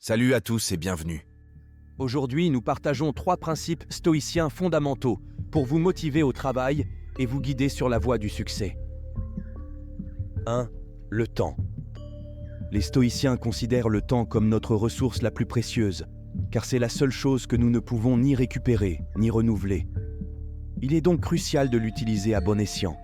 Salut à tous et bienvenue. Aujourd'hui, nous partageons 3 principes stoïciens fondamentaux pour vous motiver au travail et vous guider sur la voie du succès. 1. Le temps. Les stoïciens considèrent le temps comme notre ressource la plus précieuse, car c'est la seule chose que nous ne pouvons ni récupérer, ni renouveler. Il est donc crucial de l'utiliser à bon escient.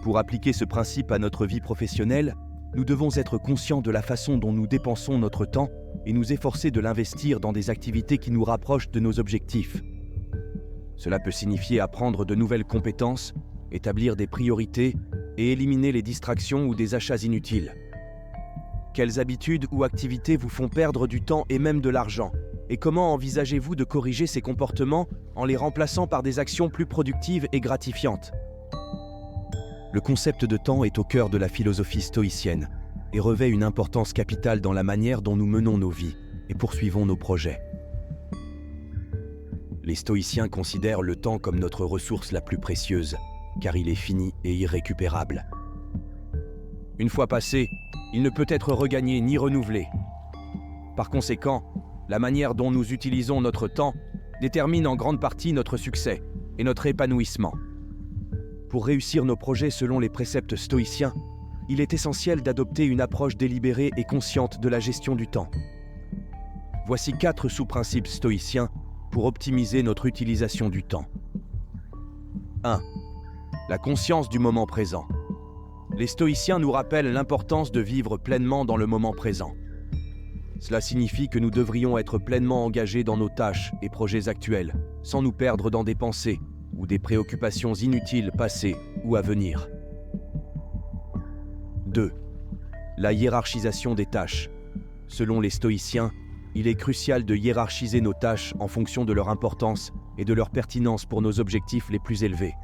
Pour appliquer ce principe à notre vie professionnelle, nous devons être conscients de la façon dont nous dépensons notre temps et nous efforcer de l'investir dans des activités qui nous rapprochent de nos objectifs. Cela peut signifier apprendre de nouvelles compétences, établir des priorités et éliminer les distractions ou des achats inutiles. Quelles habitudes ou activités vous font perdre du temps et même de l'argent? Et comment envisagez-vous de corriger ces comportements en les remplaçant par des actions plus productives et gratifiantes? Le concept de temps est au cœur de la philosophie stoïcienne et revêt une importance capitale dans la manière dont nous menons nos vies et poursuivons nos projets. Les stoïciens considèrent le temps comme notre ressource la plus précieuse, car il est fini et irrécupérable. Une fois passé, il ne peut être regagné ni renouvelé. Par conséquent, la manière dont nous utilisons notre temps détermine en grande partie notre succès et notre épanouissement. Pour réussir nos projets selon les préceptes stoïciens, il est essentiel d'adopter une approche délibérée et consciente de la gestion du temps. Voici 4 sous-principes stoïciens pour optimiser notre utilisation du temps. 1. La conscience du moment présent. Les stoïciens nous rappellent l'importance de vivre pleinement dans le moment présent. Cela signifie que nous devrions être pleinement engagés dans nos tâches et projets actuels, sans nous perdre dans des pensées ou des préoccupations inutiles passées ou à venir. 2. La hiérarchisation des tâches. Selon les stoïciens, il est crucial de hiérarchiser nos tâches en fonction de leur importance et de leur pertinence pour nos objectifs les plus élevés.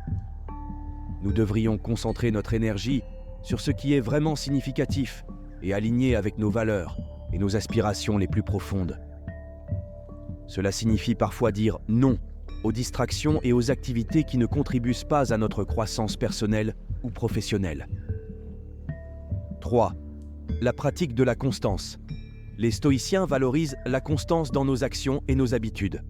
Nous devrions concentrer notre énergie sur ce qui est vraiment significatif et aligné avec nos valeurs et nos aspirations les plus profondes. Cela signifie parfois dire non aux distractions et aux activités qui ne contribuent pas à notre croissance personnelle ou professionnelle. 3. La pratique de la constance. Les stoïciens valorisent la constance dans nos actions et nos habitudes.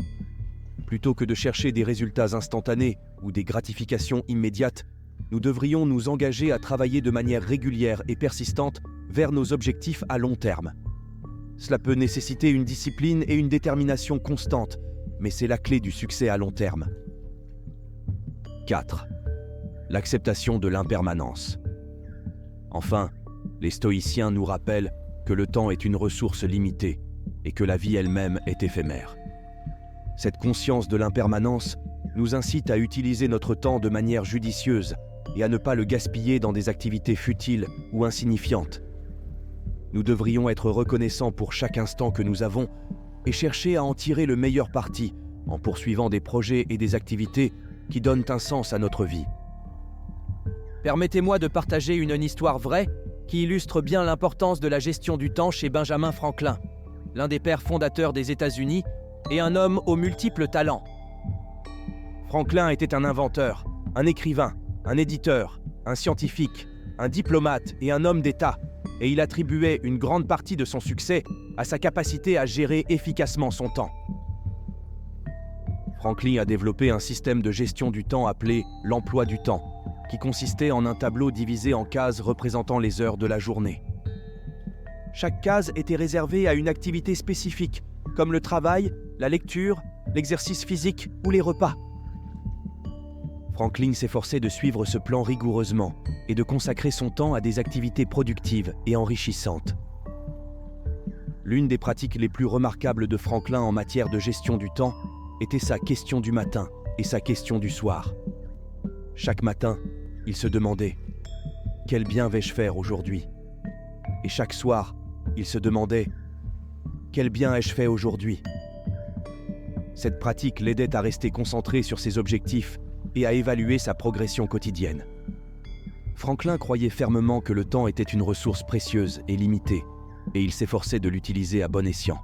Plutôt que de chercher des résultats instantanés ou des gratifications immédiates, nous devrions nous engager à travailler de manière régulière et persistante vers nos objectifs à long terme. Cela peut nécessiter une discipline et une détermination constantes, mais c'est la clé du succès à long terme. 4. L'acceptation de l'impermanence. Enfin, les stoïciens nous rappellent que le temps est une ressource limitée et que la vie elle-même est éphémère. Cette conscience de l'impermanence nous incite à utiliser notre temps de manière judicieuse et à ne pas le gaspiller dans des activités futiles ou insignifiantes. Nous devrions être reconnaissants pour chaque instant que nous avons et chercher à en tirer le meilleur parti en poursuivant des projets et des activités qui donnent un sens à notre vie. Permettez-moi de partager une histoire vraie qui illustre bien l'importance de la gestion du temps chez Benjamin Franklin, l'un des pères fondateurs des États-Unis et un homme aux multiples talents. Franklin était un inventeur, un écrivain, un éditeur, un scientifique, un diplomate et un homme d'État, et il attribuait une grande partie de son succès à sa capacité à gérer efficacement son temps. Franklin a développé un système de gestion du temps appelé l'emploi du temps, qui consistait en un tableau divisé en cases représentant les heures de la journée. Chaque case était réservée à une activité spécifique, comme le travail, la lecture, l'exercice physique ou les repas. Franklin s'efforçait de suivre ce plan rigoureusement et de consacrer son temps à des activités productives et enrichissantes. L'une des pratiques les plus remarquables de Franklin en matière de gestion du temps était sa question du matin et sa question du soir. Chaque matin, il se demandait « Quel bien vais-je faire aujourd'hui ?» Et chaque soir, il se demandait « Quel bien ai-je fait aujourd'hui ?» Cette pratique l'aidait à rester concentré sur ses objectifs et à évaluer sa progression quotidienne. Franklin croyait fermement que le temps était une ressource précieuse et limitée, et il s'efforçait de l'utiliser à bon escient.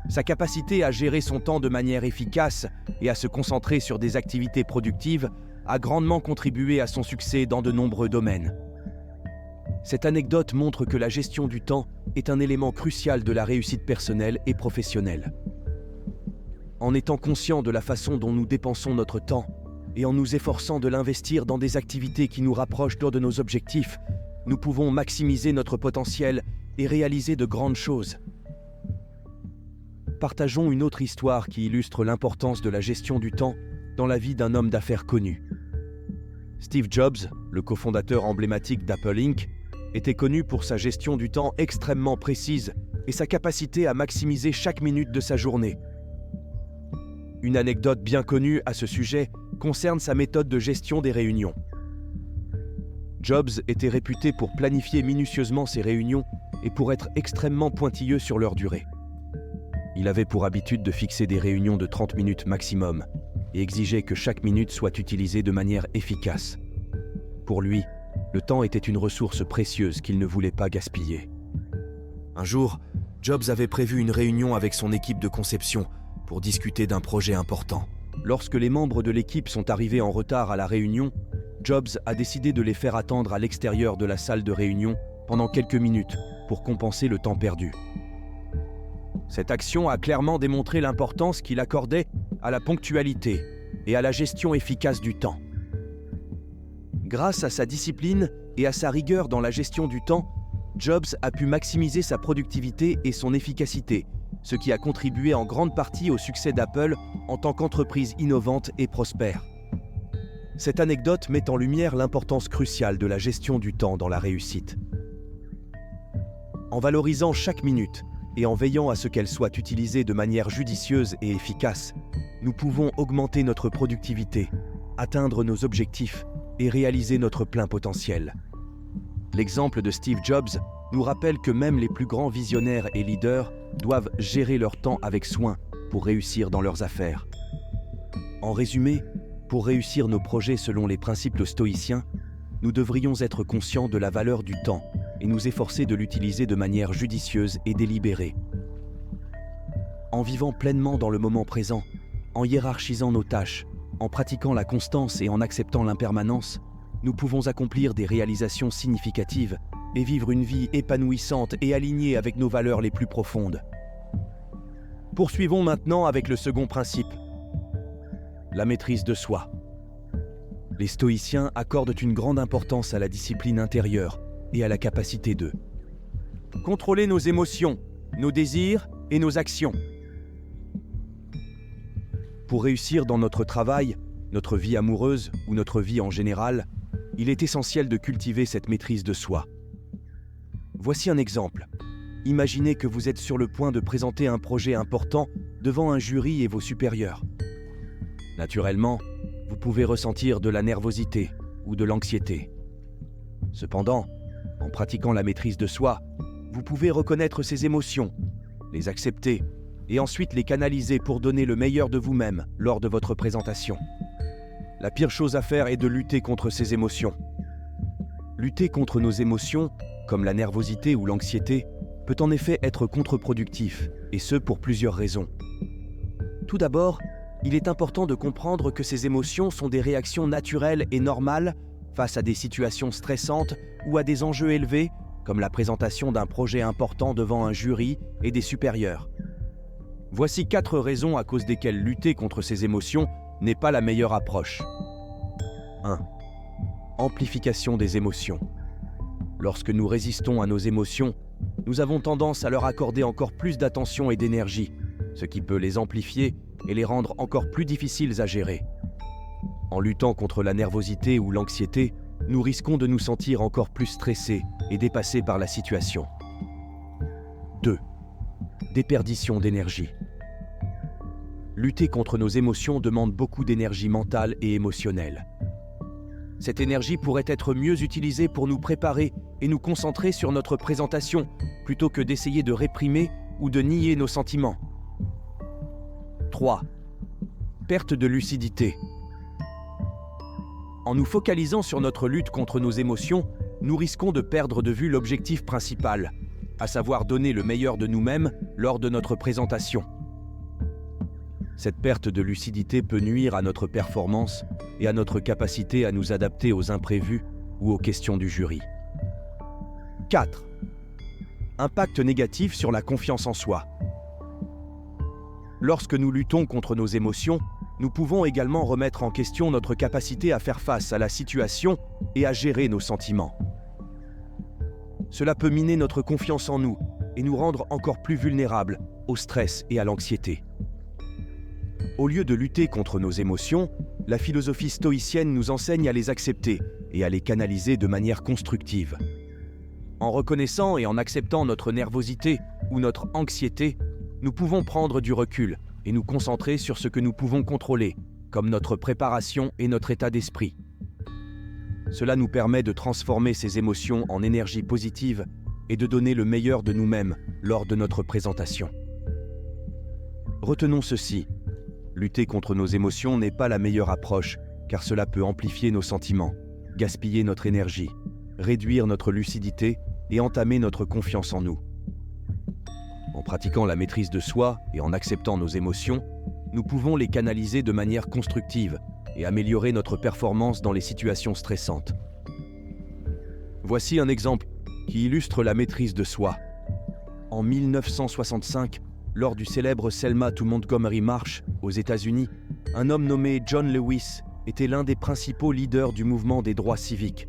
Sa capacité à gérer son temps de manière efficace et à se concentrer sur des activités productives a grandement contribué à son succès dans de nombreux domaines. Cette anecdote montre que la gestion du temps est un élément crucial de la réussite personnelle et professionnelle. En étant conscient de la façon dont nous dépensons notre temps et en nous efforçant de l'investir dans des activités qui nous rapprochent de nos objectifs, nous pouvons maximiser notre potentiel et réaliser de grandes choses. Partageons une autre histoire qui illustre l'importance de la gestion du temps dans la vie d'un homme d'affaires connu. Steve Jobs, le cofondateur emblématique d'Apple Inc., était connu pour sa gestion du temps extrêmement précise et sa capacité à maximiser chaque minute de sa journée. Une anecdote bien connue à ce sujet concerne sa méthode de gestion des réunions. Jobs était réputé pour planifier minutieusement ses réunions et pour être extrêmement pointilleux sur leur durée. Il avait pour habitude de fixer des réunions de 30 minutes maximum et exigeait que chaque minute soit utilisée de manière efficace. Pour lui, le temps était une ressource précieuse qu'il ne voulait pas gaspiller. Un jour, Jobs avait prévu une réunion avec son équipe de conception pour discuter d'un projet important. Lorsque les membres de l'équipe sont arrivés en retard à la réunion, Jobs a décidé de les faire attendre à l'extérieur de la salle de réunion pendant quelques minutes pour compenser le temps perdu. Cette action a clairement démontré l'importance qu'il accordait à la ponctualité et à la gestion efficace du temps. Grâce à sa discipline et à sa rigueur dans la gestion du temps, Jobs a pu maximiser sa productivité et son efficacité, ce qui a contribué en grande partie au succès d'Apple en tant qu'entreprise innovante et prospère. Cette anecdote met en lumière l'importance cruciale de la gestion du temps dans la réussite. En valorisant chaque minute et en veillant à ce qu'elle soit utilisée de manière judicieuse et efficace, nous pouvons augmenter notre productivité, atteindre nos objectifs et réaliser notre plein potentiel. L'exemple de Steve Jobs nous rappelle que même les plus grands visionnaires et leaders doivent gérer leur temps avec soin pour réussir dans leurs affaires. En résumé, pour réussir nos projets selon les principes stoïciens, nous devrions être conscients de la valeur du temps et nous efforcer de l'utiliser de manière judicieuse et délibérée. En vivant pleinement dans le moment présent, en hiérarchisant nos tâches, en pratiquant la constance et en acceptant l'impermanence, nous pouvons accomplir des réalisations significatives et vivre une vie épanouissante et alignée avec nos valeurs les plus profondes. Poursuivons maintenant avec le second principe, la maîtrise de soi. Les stoïciens accordent une grande importance à la discipline intérieure et à la capacité de contrôler nos émotions, nos désirs et nos actions. Pour réussir dans notre travail, notre vie amoureuse ou notre vie en général, il est essentiel de cultiver cette maîtrise de soi. Voici un exemple. Imaginez que vous êtes sur le point de présenter un projet important devant un jury et vos supérieurs. Naturellement, vous pouvez ressentir de la nervosité ou de l'anxiété. Cependant, en pratiquant la maîtrise de soi, vous pouvez reconnaître ces émotions, les accepter et ensuite les canaliser pour donner le meilleur de vous-même lors de votre présentation. La pire chose à faire est de lutter contre ces émotions. Lutter contre nos émotions, comme la nervosité ou l'anxiété, peut en effet être contre-productif, et ce pour plusieurs raisons. Tout d'abord, il est important de comprendre que ces émotions sont des réactions naturelles et normales face à des situations stressantes ou à des enjeux élevés, comme la présentation d'un projet important devant un jury et des supérieurs. Voici 4 raisons à cause desquelles lutter contre ces émotions n'est pas la meilleure approche. 1. Amplification des émotions. Lorsque nous résistons à nos émotions, nous avons tendance à leur accorder encore plus d'attention et d'énergie, ce qui peut les amplifier et les rendre encore plus difficiles à gérer. En luttant contre la nervosité ou l'anxiété, nous risquons de nous sentir encore plus stressés et dépassés par la situation. 2. Déperdition d'énergie. Lutter contre nos émotions demande beaucoup d'énergie mentale et émotionnelle. Cette énergie pourrait être mieux utilisée pour nous préparer et nous concentrer sur notre présentation, plutôt que d'essayer de réprimer ou de nier nos sentiments. 3. Perte de lucidité. En nous focalisant sur notre lutte contre nos émotions, nous risquons de perdre de vue l'objectif principal, à savoir donner le meilleur de nous-mêmes lors de notre présentation. Cette perte de lucidité peut nuire à notre performance et à notre capacité à nous adapter aux imprévus ou aux questions du jury. 4. Impact négatif sur la confiance en soi. Lorsque nous luttons contre nos émotions, nous pouvons également remettre en question notre capacité à faire face à la situation et à gérer nos sentiments. Cela peut miner notre confiance en nous et nous rendre encore plus vulnérables au stress et à l'anxiété. Au lieu de lutter contre nos émotions, la philosophie stoïcienne nous enseigne à les accepter et à les canaliser de manière constructive. En reconnaissant et en acceptant notre nervosité ou notre anxiété, nous pouvons prendre du recul et nous concentrer sur ce que nous pouvons contrôler, comme notre préparation et notre état d'esprit. Cela nous permet de transformer ces émotions en énergie positive et de donner le meilleur de nous-mêmes lors de notre présentation. Retenons ceci, lutter contre nos émotions n'est pas la meilleure approche, car cela peut amplifier nos sentiments, gaspiller notre énergie, réduire notre lucidité et entamer notre confiance en nous. En pratiquant la maîtrise de soi et en acceptant nos émotions, nous pouvons les canaliser de manière constructive et améliorer notre performance dans les situations stressantes. Voici un exemple qui illustre la maîtrise de soi. En 1965, lors du célèbre Selma to Montgomery March aux États-Unis, un homme nommé John Lewis était l'un des principaux leaders du mouvement des droits civiques.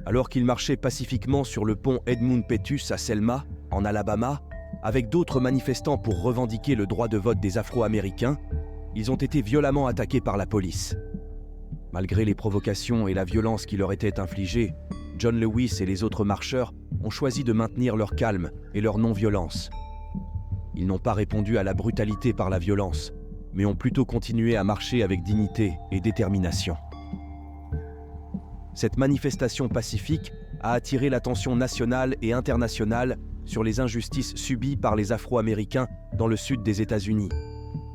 Alors qu'il marchait pacifiquement sur le pont Edmund Pettus à Selma, en Alabama, avec d'autres manifestants pour revendiquer le droit de vote des Afro-Américains, ils ont été violemment attaqués par la police. Malgré les provocations et la violence qui leur étaient infligées, John Lewis et les autres marcheurs ont choisi de maintenir leur calme et leur non-violence. Ils n'ont pas répondu à la brutalité par la violence, mais ont plutôt continué à marcher avec dignité et détermination. Cette manifestation pacifique a attiré l'attention nationale et internationale sur les injustices subies par les Afro-Américains dans le sud des États-Unis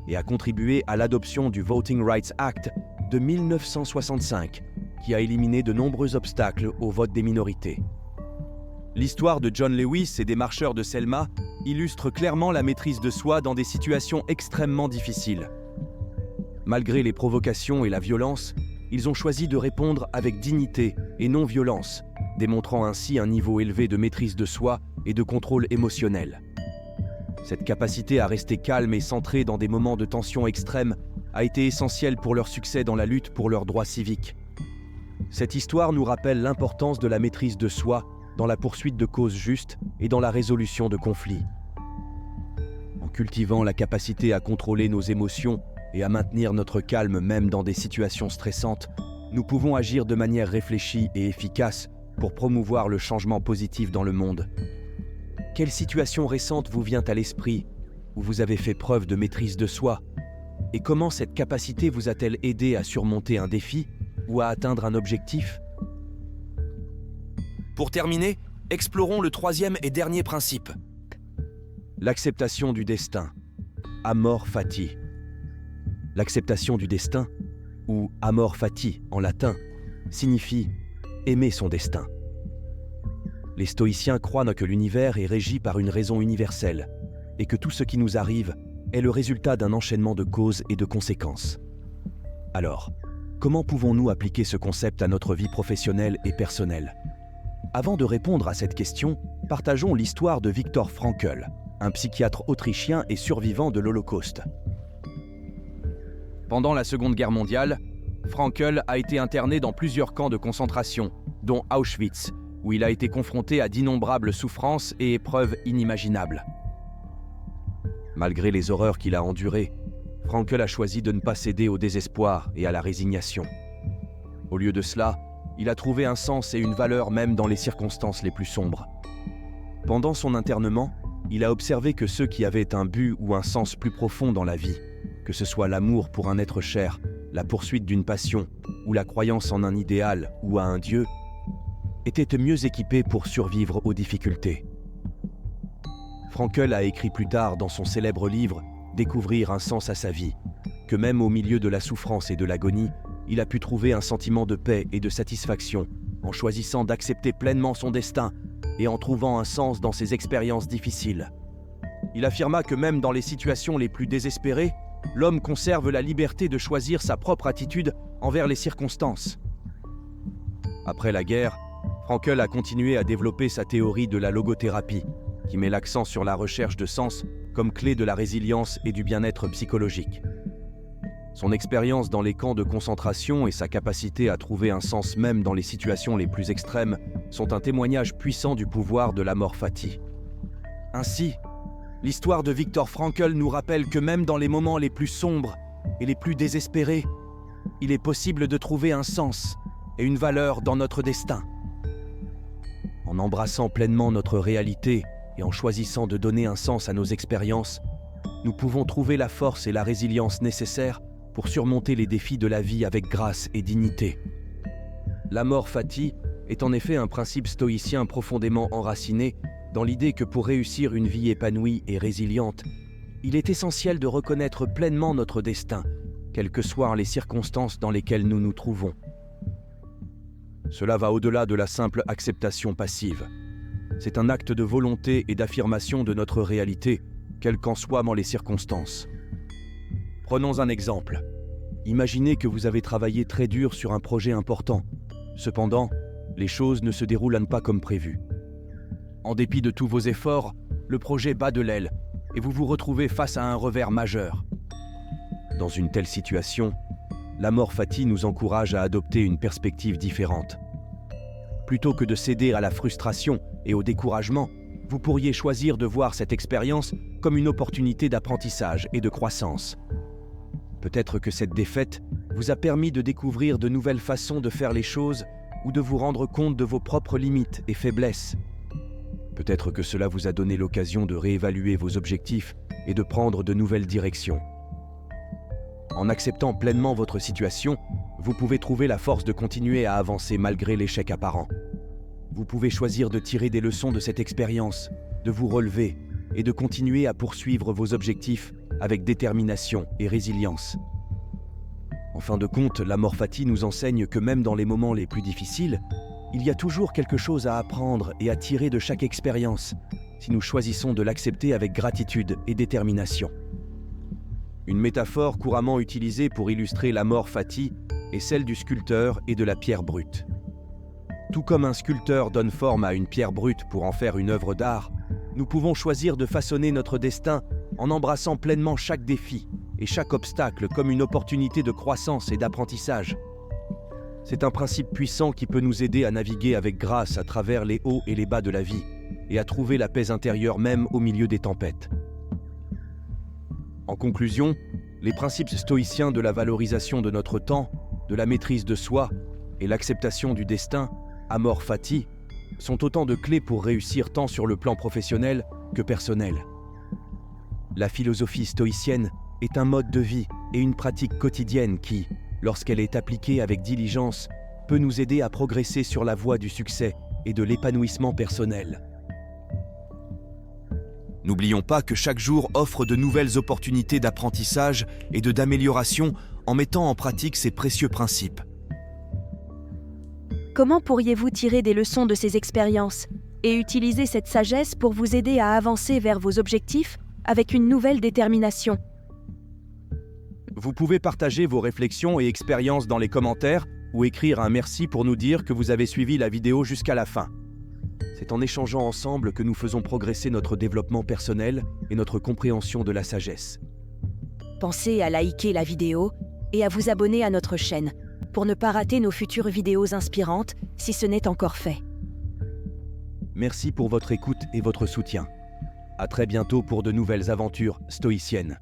et a contribué à l'adoption du Voting Rights Act de 1965, qui a éliminé de nombreux obstacles au vote des minorités. L'histoire de John Lewis et des marcheurs de Selma illustre clairement la maîtrise de soi dans des situations extrêmement difficiles. Malgré les provocations et la violence, ils ont choisi de répondre avec dignité et non-violence, démontrant ainsi un niveau élevé de maîtrise de soi et de contrôle émotionnel. Cette capacité à rester calme et centré dans des moments de tension extrême a été essentielle pour leur succès dans la lutte pour leurs droits civiques. Cette histoire nous rappelle l'importance de la maîtrise de soi dans la poursuite de causes justes et dans la résolution de conflits. En cultivant la capacité à contrôler nos émotions et à maintenir notre calme même dans des situations stressantes, nous pouvons agir de manière réfléchie et efficace pour promouvoir le changement positif dans le monde. Quelle situation récente vous vient à l'esprit où vous avez fait preuve de maîtrise de soi? Et comment cette capacité vous a-t-elle aidé à surmonter un défi ou à atteindre un objectif? Pour terminer, explorons le troisième et dernier principe. L'acceptation du destin. Amor fati. L'acceptation du destin, ou amor fati en latin, signifie aimer son destin. Les stoïciens croient que l'univers est régi par une raison universelle et que tout ce qui nous arrive est le résultat d'un enchaînement de causes et de conséquences. Alors, comment pouvons-nous appliquer ce concept à notre vie professionnelle et personnelle? Avant de répondre à cette question, partageons l'histoire de Viktor Frankl, un psychiatre autrichien et survivant de l'Holocauste. Pendant la Seconde Guerre mondiale, Frankl a été interné dans plusieurs camps de concentration, dont Auschwitz, où il a été confronté à d'innombrables souffrances et épreuves inimaginables. Malgré les horreurs qu'il a endurées, Frankl a choisi de ne pas céder au désespoir et à la résignation. Au lieu de cela, il a trouvé un sens et une valeur même dans les circonstances les plus sombres. Pendant son internement, il a observé que ceux qui avaient un but ou un sens plus profond dans la vie, que ce soit l'amour pour un être cher, la poursuite d'une passion ou la croyance en un idéal ou à un dieu, étaient mieux équipés pour survivre aux difficultés. Frankl a écrit plus tard dans son célèbre livre « Découvrir un sens à sa vie » que même au milieu de la souffrance et de l'agonie, il a pu trouver un sentiment de paix et de satisfaction en choisissant d'accepter pleinement son destin et en trouvant un sens dans ses expériences difficiles. Il affirma que même dans les situations les plus désespérées, l'homme conserve la liberté de choisir sa propre attitude envers les circonstances. Après la guerre, Frankl a continué à développer sa théorie de la logothérapie, qui met l'accent sur la recherche de sens comme clé de la résilience et du bien-être psychologique. Son expérience dans les camps de concentration et sa capacité à trouver un sens même dans les situations les plus extrêmes sont un témoignage puissant du pouvoir de l'amor fati. Ainsi, l'histoire de Viktor Frankl nous rappelle que même dans les moments les plus sombres et les plus désespérés, il est possible de trouver un sens et une valeur dans notre destin. En embrassant pleinement notre réalité et en choisissant de donner un sens à nos expériences, nous pouvons trouver la force et la résilience nécessaires pour surmonter les défis de la vie avec grâce et dignité. L'amor fati est en effet un principe stoïcien profondément enraciné dans l'idée que pour réussir une vie épanouie et résiliente, il est essentiel de reconnaître pleinement notre destin, quelles que soient les circonstances dans lesquelles nous nous trouvons. Cela va au-delà de la simple acceptation passive. C'est un acte de volonté et d'affirmation de notre réalité, quelles qu'en soient les circonstances. Prenons un exemple. Imaginez que vous avez travaillé très dur sur un projet important. Cependant, les choses ne se déroulent pas comme prévu. En dépit de tous vos efforts, le projet bat de l'aile et vous vous retrouvez face à un revers majeur. Dans une telle situation, l'amor fati nous encourage à adopter une perspective différente. Plutôt que de céder à la frustration et au découragement, vous pourriez choisir de voir cette expérience comme une opportunité d'apprentissage et de croissance. Peut-être que cette défaite vous a permis de découvrir de nouvelles façons de faire les choses ou de vous rendre compte de vos propres limites et faiblesses. Peut-être que cela vous a donné l'occasion de réévaluer vos objectifs et de prendre de nouvelles directions. En acceptant pleinement votre situation, vous pouvez trouver la force de continuer à avancer malgré l'échec apparent. Vous pouvez choisir de tirer des leçons de cette expérience, de vous relever et de continuer à poursuivre vos objectifs avec détermination et résilience. En fin de compte, l'amor fati nous enseigne que même dans les moments les plus difficiles, il y a toujours quelque chose à apprendre et à tirer de chaque expérience, si nous choisissons de l'accepter avec gratitude et détermination. Une métaphore couramment utilisée pour illustrer l'amor fati est celle du sculpteur et de la pierre brute. Tout comme un sculpteur donne forme à une pierre brute pour en faire une œuvre d'art, nous pouvons choisir de façonner notre destin en embrassant pleinement chaque défi et chaque obstacle comme une opportunité de croissance et d'apprentissage. C'est un principe puissant qui peut nous aider à naviguer avec grâce à travers les hauts et les bas de la vie et à trouver la paix intérieure même au milieu des tempêtes. En conclusion, les principes stoïciens de la valorisation de notre temps, de la maîtrise de soi et l'acceptation du destin, amor fati, sont autant de clés pour réussir tant sur le plan professionnel que personnel. La philosophie stoïcienne est un mode de vie et une pratique quotidienne qui, lorsqu'elle est appliquée avec diligence, peut nous aider à progresser sur la voie du succès et de l'épanouissement personnel. N'oublions pas que chaque jour offre de nouvelles opportunités d'apprentissage et d'amélioration en mettant en pratique ces précieux principes. Comment pourriez-vous tirer des leçons de ces expériences et utiliser cette sagesse pour vous aider à avancer vers vos objectifs avec une nouvelle détermination ? Vous pouvez partager vos réflexions et expériences dans les commentaires ou écrire un merci pour nous dire que vous avez suivi la vidéo jusqu'à la fin. C'est en échangeant ensemble que nous faisons progresser notre développement personnel et notre compréhension de la sagesse. Pensez à liker la vidéo et à vous abonner à notre chaîne pour ne pas rater nos futures vidéos inspirantes si ce n'est encore fait. Merci pour votre écoute et votre soutien. À très bientôt pour de nouvelles aventures stoïciennes.